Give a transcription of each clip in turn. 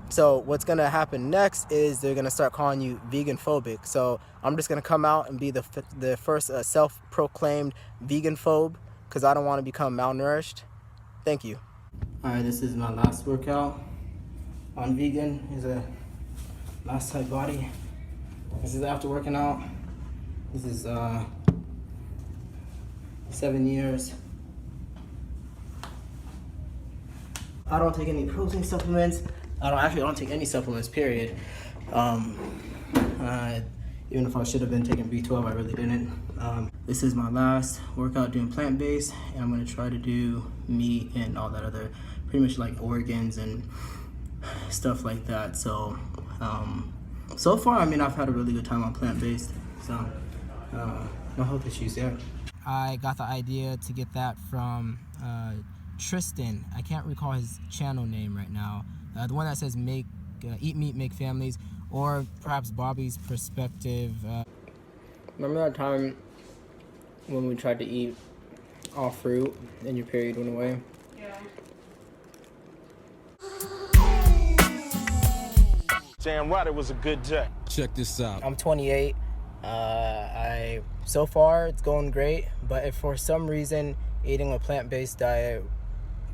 So what's gonna happen next is they're gonna start calling you vegan phobic. So I'm just gonna come out and be the first self-proclaimed vegan phobe because I don't want to become malnourished. Thank you. All right, this is my last workout on vegan. Here's a last tight body. This is after working out. This is 7 years. I don't take any protein supplements. I don't take any supplements, period. Even if I should have been taking B12, I really didn't. This is my last workout doing plant-based, and I'm gonna try to do meat and all that other, pretty much like organs and stuff like that. So, so far, I mean, I've had a really good time on plant-based. So, no health issues yet. I got the idea to get that from Tristan. I can't recall his channel name right now. The one that says Eat Meat, Make Families, or perhaps Bobby's Perspective. Remember that time when we tried to eat all fruit and your period went away? Yeah. Damn right, it was a good day. Check this out. I'm 28. So far it's going great, but if for some reason eating a plant-based diet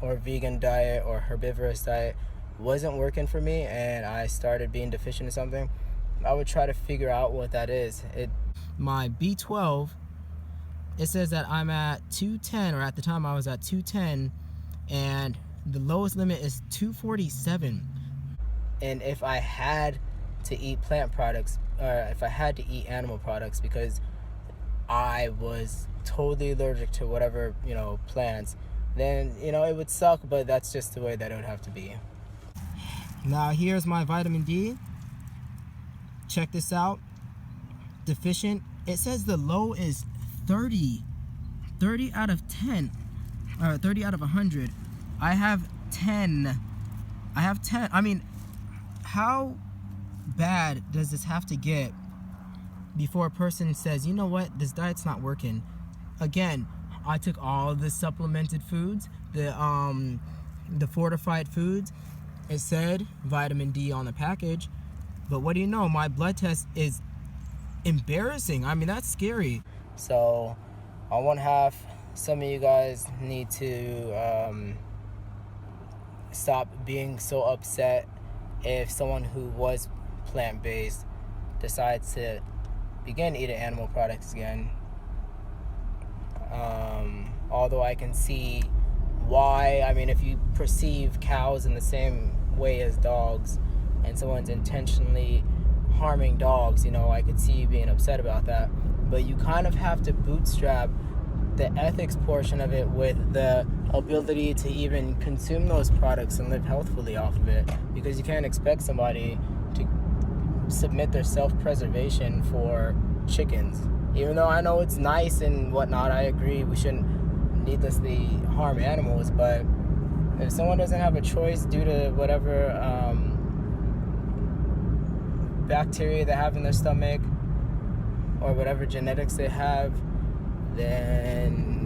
or vegan diet or herbivorous diet wasn't working for me and I started being deficient in something, I would try to figure out what that is. My B12, it says that I'm at 210, or at the time I was at 210, and the lowest limit is 247. And if I had to eat plant products, or if I had to eat animal products because I was totally allergic to whatever, plants, then, it would suck, but that's just the way that it would have to be. Now here's my vitamin D. Check this out. Deficient. It says the low is 30 out of 10, or 30 out of 100. I have 10. I mean, how bad does this have to get before a person says, you know what, this diet's not working? Again, I took all the supplemented foods, the fortified foods. It said vitamin D on the package, but what do you know? My blood test is embarrassing. I mean, that's scary. So on one half, some of you guys need to stop being so upset if someone who was plant-based decides to begin eating animal products again. Although I can see why. I mean, if you perceive cows in the same way as dogs and someone's intentionally harming dogs, I could see you being upset about that. But you kind of have to bootstrap the ethics portion of it with the ability to even consume those products and live healthfully off of it, because you can't expect somebody to submit their self-preservation for chickens. Even though I know it's nice and whatnot, I agree we shouldn't needlessly harm animals, but if someone doesn't have a choice due to whatever bacteria they have in their stomach or whatever genetics they have, then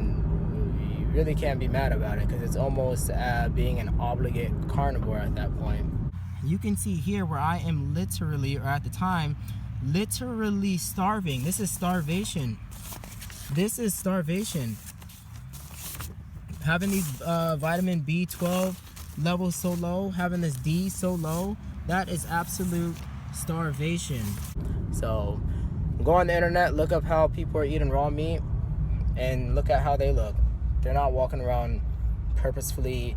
you really can't be mad about it, because it's almost being an obligate carnivore at that point. You can see here where I am literally, or at the time, literally starving. This is starvation. This is starvation. Having these vitamin B12 levels so low, having this D so low, that is absolute starvation. So go on the internet, look up how people are eating raw meat, and look at how they look. They're not walking around purposefully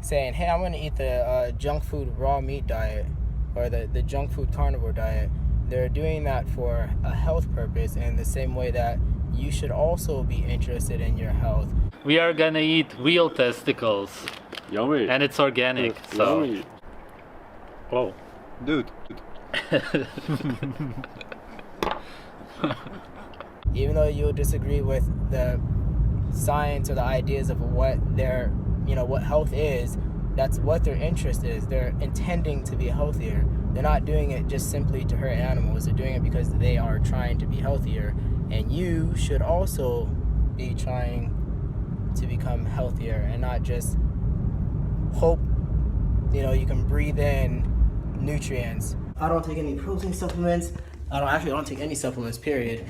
saying, hey, I'm going to eat the junk food raw meat diet or the junk food carnivore diet. They're doing that for a health purpose, in the same way that you should also be interested in your health. We are gonna eat real testicles. Yummy. And it's organic, so... Yummy. Whoa. Dude. Even though you disagree with the science or the ideas of what their, what health is, that's what their interest is. They're intending to be healthier. They're not doing it just simply to hurt animals. They're doing it because they are trying to be healthier. And you should also be trying to become healthier and not just hope you can breathe in nutrients. I don't take any protein supplements. I don't take any supplements, period.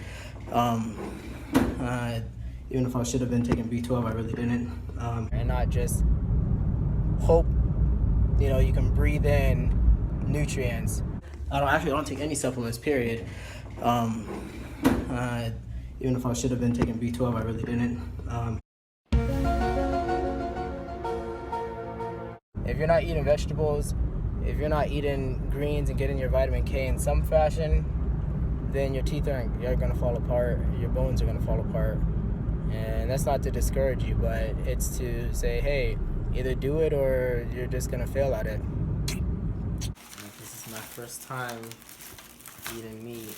Even if I should have been taking B12, I really didn't. And not just hope, you can breathe in nutrients. I don't take any supplements, period. Even if I should have been taking B12, I really didn't. If you're not eating vegetables, if you're not eating greens and getting your vitamin K in some fashion, then your teeth are going to fall apart, your bones are going to fall apart. And that's not to discourage you, but it's to say, hey, either do it or you're just going to fail at it. This is my first time eating meat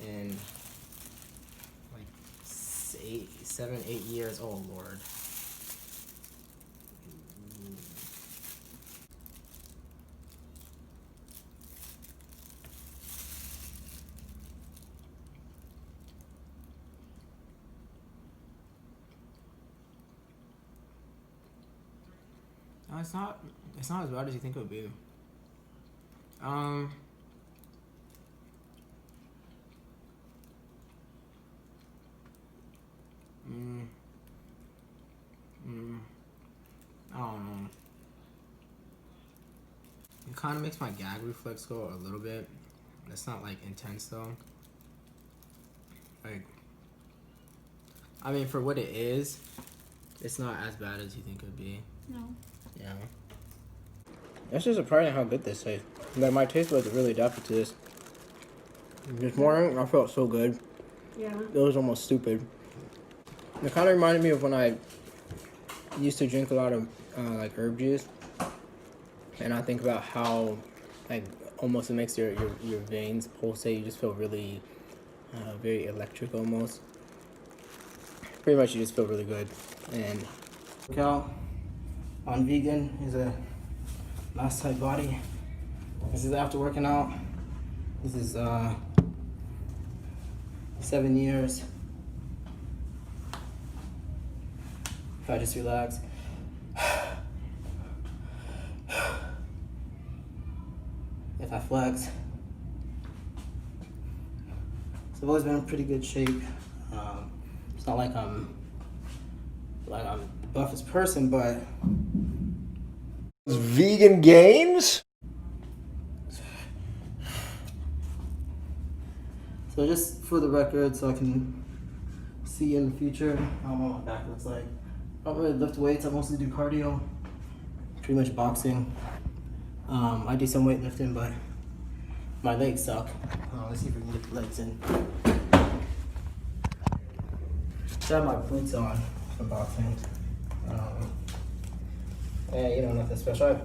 in like 7, 8 years. Oh, Lord. No, it's not as bad as you think it would be. I don't know. It kind of makes my gag reflex go a little bit. It's not like intense though. Like, I mean, for what it is, it's not as bad as you think it would be. No. Yeah. It's just surprising how good this tastes. Like, my taste buds really adapted to this. This morning, I felt so good. Yeah. It was almost stupid. It kind of reminded me of when I used to drink a lot of like herb juice, and I think about how like almost it makes your veins pulsate. You just feel really very electric almost. Pretty much, you just feel really good. And workout on vegan is a nice tight body. This is after working out. This is 7 years. If I just relax. If I flex. So I've always been in pretty good shape. It's not like I'm the buffest person, but Vegan games? so just for the record, so I can see in the future, I don't know what my back looks like. I don't really lift weights. I mostly do cardio, pretty much boxing. I do some weightlifting, but my legs suck. Let's see if we can get the legs in. I have my boots on for boxing. Yeah, nothing special.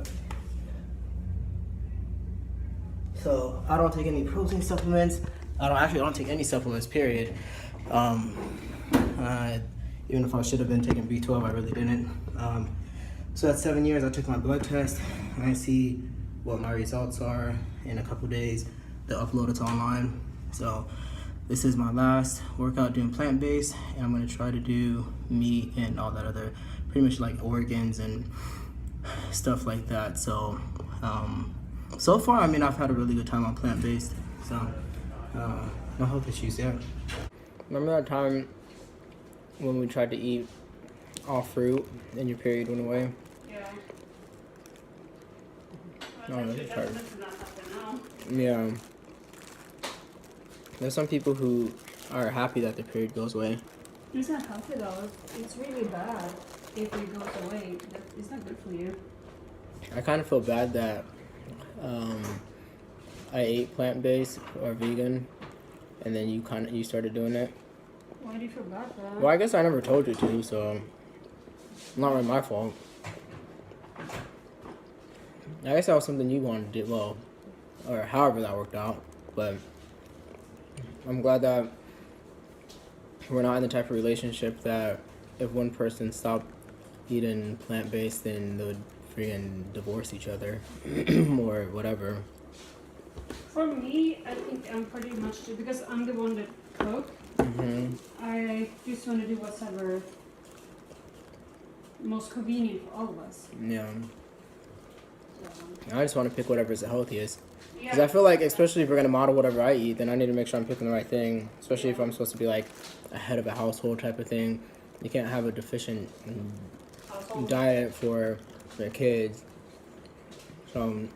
So I don't take any protein supplements. I don't take any supplements, period. Even if I should have been taking B12, I really didn't. So at 7 years, I took my blood test, and I see what my results are in a couple days. They'll upload it online. So this is my last workout doing plant-based, and I'm gonna try to do meat and all that other, pretty much like organs and stuff like that. So, so far, I mean, I've had a really good time on plant-based. So, no health issues yet. Remember that time when we tried to eat all fruit and your period went away? Yeah. No, that's hard. That's not happening now. Yeah. There's some people who are happy that their period goes away. It's not healthy though. It's really bad if it goes away. It's not good for you. I kind of feel bad that I ate plant-based or vegan, and then you started doing it. Why do you feel bad for that? Well, I guess I never told you to, so not really my fault. I guess that was something you wanted to do, well, or however that worked out. But I'm glad that we're not in the type of relationship that if one person stopped eating plant-based, then they would freaking divorce each other or whatever. For me, I think I'm pretty much because I'm the one that cook. Mm-hmm. I just want to do whatever most convenient for all of us. Yeah. I just want to pick whatever's the healthiest. Because I feel like, especially if we're going to model whatever I eat, then I need to make sure I'm picking the right thing. Especially if I'm supposed to be like a head of a household type of thing. You can't have a deficient diet for their kids. So, I'm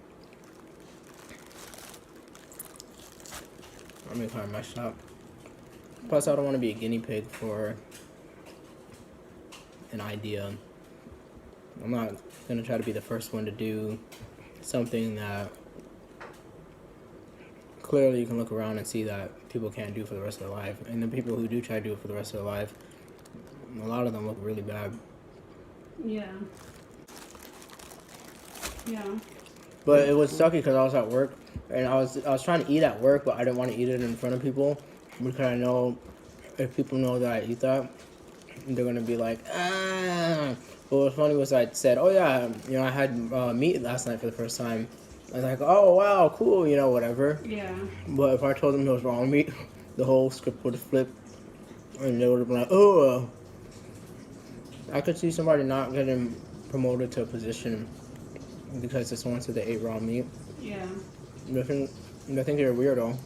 going to kind of mess up. Plus, I don't want to be a guinea pig for an idea. I'm not going to try to be the first one to do something that clearly you can look around and see that people can't do for the rest of their life. And the people who do try to do it for the rest of their life, a lot of them look really bad. Yeah. Yeah. But it was sucky because I was at work and I was trying to eat at work, but I didn't want to eat it in front of people because I know if people know that I eat that, they're gonna be like, ah. But what's funny was I said, oh yeah, I had meat last night for the first time. I was like, oh wow, cool, whatever. Yeah. But if I told them it was wrong meat, the whole script would have flipped, and they would have been like, oh. I could see somebody not getting promoted to a position because this one said they ate raw meat. Yeah. I think they're a weirdo.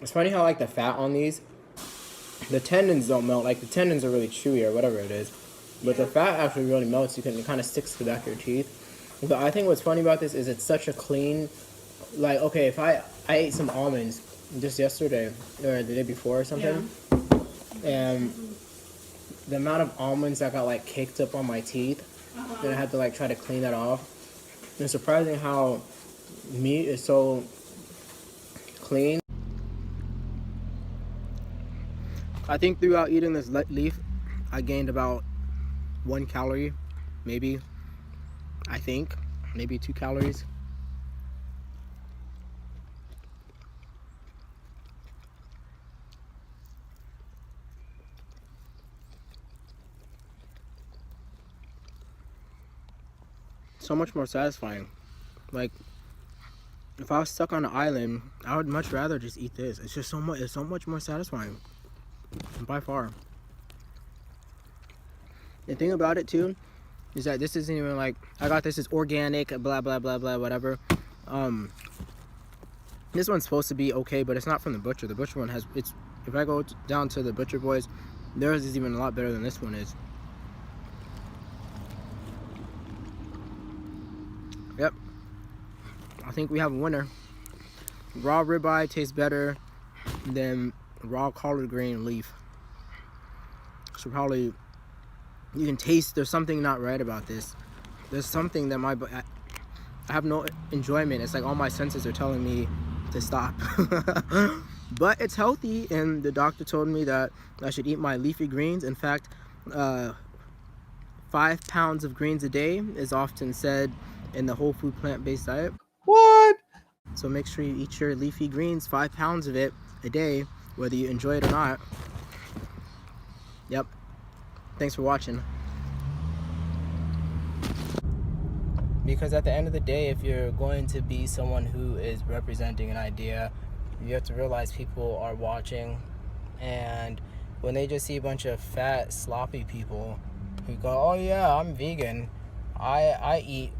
It's funny how like the fat on these, the tendons don't melt. Like the tendons are really chewy or whatever it is, but the fat actually really melts. It kind of sticks to the back of your teeth. But I think what's funny about this is it's such a clean, like okay, if I ate some almonds just yesterday or the day before or something, and the amount of almonds that got like caked up on my teeth, then I had to like try to clean that off. It's surprising how meat is so clean. I think throughout eating this leaf, I gained about 1 calorie, maybe. I think maybe 2 calories. So much more satisfying. Like if I was stuck on an island, I would much rather just eat this. It's just so much more satisfying. By far. The thing about it too is that this isn't even like I got this is organic, blah blah blah blah whatever. This one's supposed to be okay, but it's not from the butcher. The butcher one has if I go down to the butcher boys, theirs is even a lot better than this one is. Yep. I think we have a winner. Raw ribeye tastes better than raw collard green leaf. So probably you can taste there's something not right about this. There's something that I have no enjoyment. It's like all my senses are telling me to stop. But it's healthy, and the doctor told me that I should eat my leafy greens. In fact, 5 pounds of greens a day is often said in the whole food plant-based diet. What? So make sure you eat your leafy greens, 5 pounds of it a day, whether you enjoy it or not. Yep. Thanks for watching. Because at the end of the day, if you're going to be someone who is representing an idea, you have to realize people are watching, and when they just see a bunch of fat, sloppy people who go, oh yeah, I'm vegan, I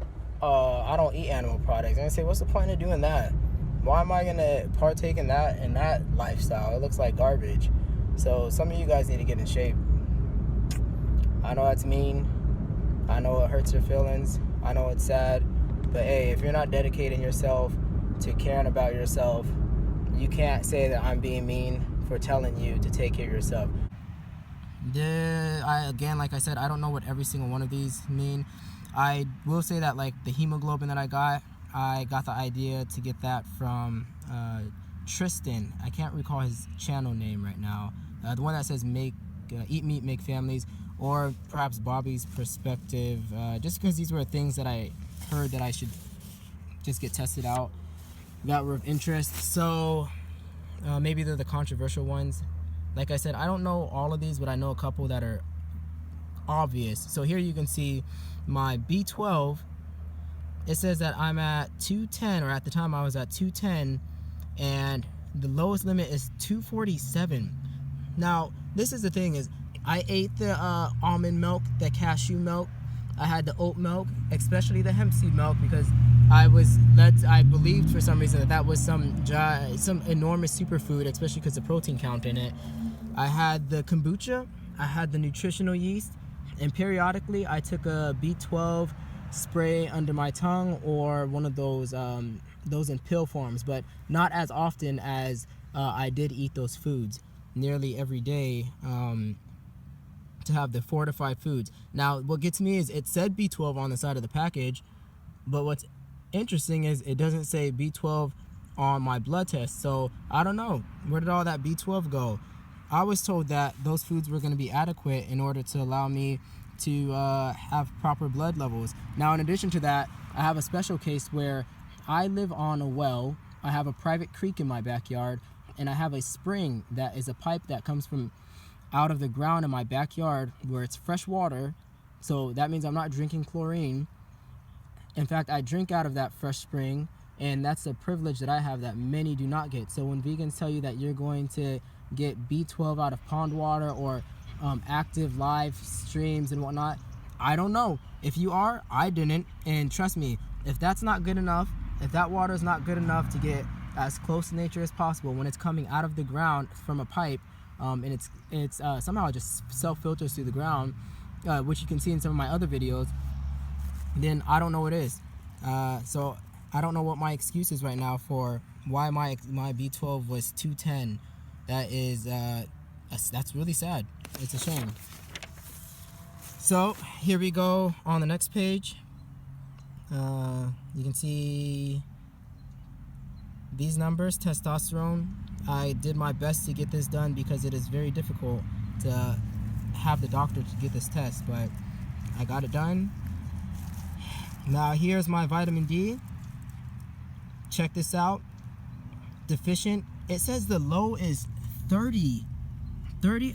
don't eat animal products, and I say, what's the point of doing that? Why am I gonna partake in that lifestyle? It looks like garbage. So some of you guys need to get in shape. I know that's mean. I know it hurts your feelings. I know it's sad. But hey, if you're not dedicating yourself to caring about yourself, you can't say that I'm being mean for telling you to take care of yourself. Again, like I said, I don't know what every single one of these mean. I will say that like the hemoglobin that I got the idea to get that from Tristan. I can't recall his channel name right now. The one that says Eat Meat, Make Families, or perhaps Bobby's Perspective, just because these were things that I heard that I should just get tested out that were of interest. So maybe they're the controversial ones. Like I said, I don't know all of these, but I know a couple that are obvious. So here you can see my B12. It says that I'm at 210, or at the time I was at 210, and the lowest limit is 247. Now, this is the thing is, I ate the almond milk, the cashew milk. I had the oat milk, especially the hemp seed milk, because I believed for some reason that was some enormous superfood, especially because the protein count in it. I had the kombucha, I had the nutritional yeast, and periodically I took a B12 spray under my tongue, or one of those in pill forms, but not as often as I did eat those foods nearly every day, to have the fortified foods. Now, what gets me is it said B12 on the side of the package, but what's interesting is it doesn't say B12 on my blood test. So I don't know, where did all that B12 go? I was told that those foods were going to be adequate in order to allow me to have proper blood levels. Now, in addition to that, I have a special case where I live on a well. I have a private creek in my backyard, and I have a spring that is a pipe that comes from out of the ground in my backyard, where it's fresh water. So that means I'm not drinking chlorine. In fact, I drink out of that fresh spring, and that's a privilege that I have that many do not get. So when vegans tell you that you're going to get B12 out of pond water or active live streams and whatnot, I don't know. If you are, I didn't. And trust me, if that's not good enough, if that water is not good enough to get as close to nature as possible when it's coming out of the ground from a pipe, and it's somehow just self-filters through the ground, which you can see in some of my other videos, then I don't know what it is. So I don't know what my excuse is right now for why my B12 was 210. That is that's really sad. It's a shame. So here we go on the next page. You can see these numbers. Testosterone. I did my best to get this done because it is very difficult to have the doctor to get this test, but I got it done. Now here's my vitamin D. Check this out. Deficient. It says the low is 30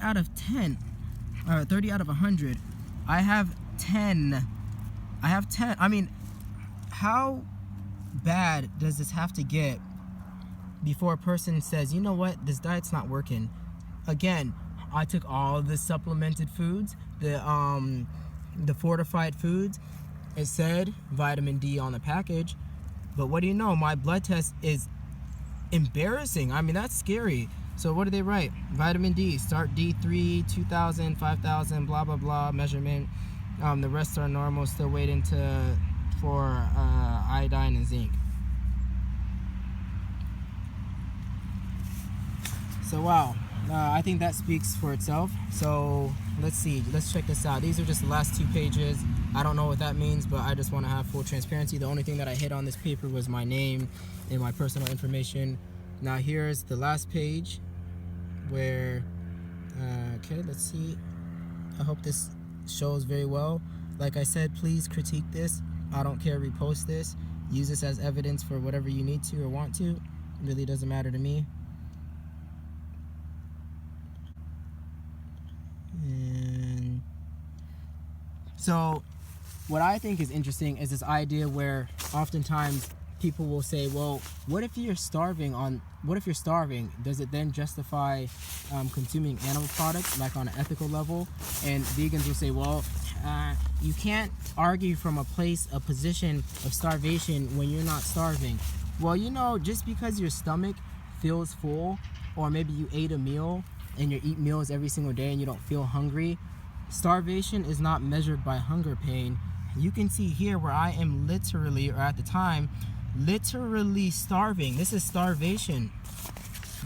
out of 10, or 30 out of 100. I have 10. I mean, how bad does this have to get before a person says, you know what, this diet's not working? Again, I took all the supplemented foods, the fortified foods. It said vitamin D on the package, but what do you know, my blood test is embarrassing. I mean, that's scary. So what do they write? Vitamin D, start D3, 2,000, 5,000, blah, blah, blah, measurement. The rest are normal, still waiting for iodine and zinc. So wow, I think that speaks for itself. So let's see, let's check this out. These are just the last 2 pages. I don't know what that means, but I just want to have full transparency. The only thing that I hit on this paper was my name and my personal information. Now here's the last page where, okay, let's see. I hope this shows very well. Like I said, please critique this. I don't care, repost this. Use this as evidence for whatever you need to or want to. It really doesn't matter to me. And so what I think is interesting is this idea where oftentimes people will say, well, what if you're starving? Does it then justify consuming animal products, like on an ethical level? And vegans will say, well, you can't argue from a position of starvation when you're not starving. Well, you know, just because your stomach feels full, or maybe you ate a meal and you eat meals every single day and you don't feel hungry, starvation is not measured by hunger pain. You can see here where I am literally, or at the time, literally starving. This is starvation.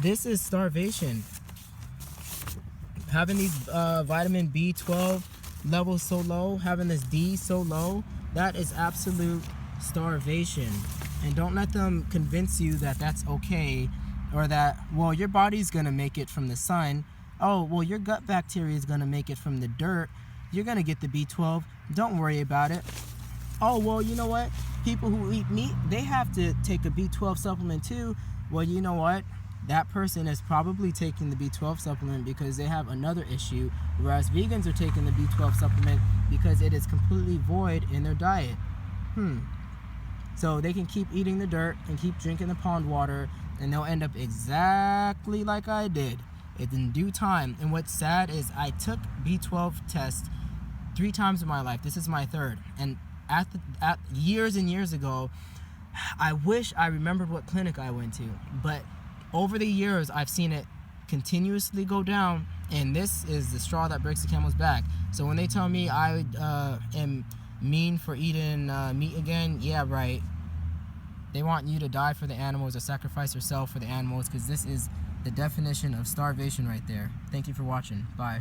This is starvation. Having these vitamin B12 levels so low, having this D so low, that is absolute starvation. And don't let them convince you that that's okay, or that, well, your body's gonna make it from the sun. Oh, well, your gut bacteria is gonna make it from the dirt. You're gonna get the B12. Don't worry about it. Oh, well, you know what? People who eat meat, they have to take a B12 supplement too. Well, you know what? That person is probably taking the B12 supplement because they have another issue, whereas vegans are taking the B12 supplement because it is completely void in their diet. So they can keep eating the dirt and keep drinking the pond water, and they'll end up exactly like I did. in due time. And what's sad is I took B12 test 3 times in my life. This is my 3rd. And at years and years ago, I wish I remembered what clinic I went to. But over the years, I've seen it continuously go down, and this is the straw that breaks the camel's back. So when they tell me I am mean for eating meat again, yeah, right. They want you to die for the animals or sacrifice yourself for the animals, because this is the definition of starvation right there. Thank you for watching. Bye.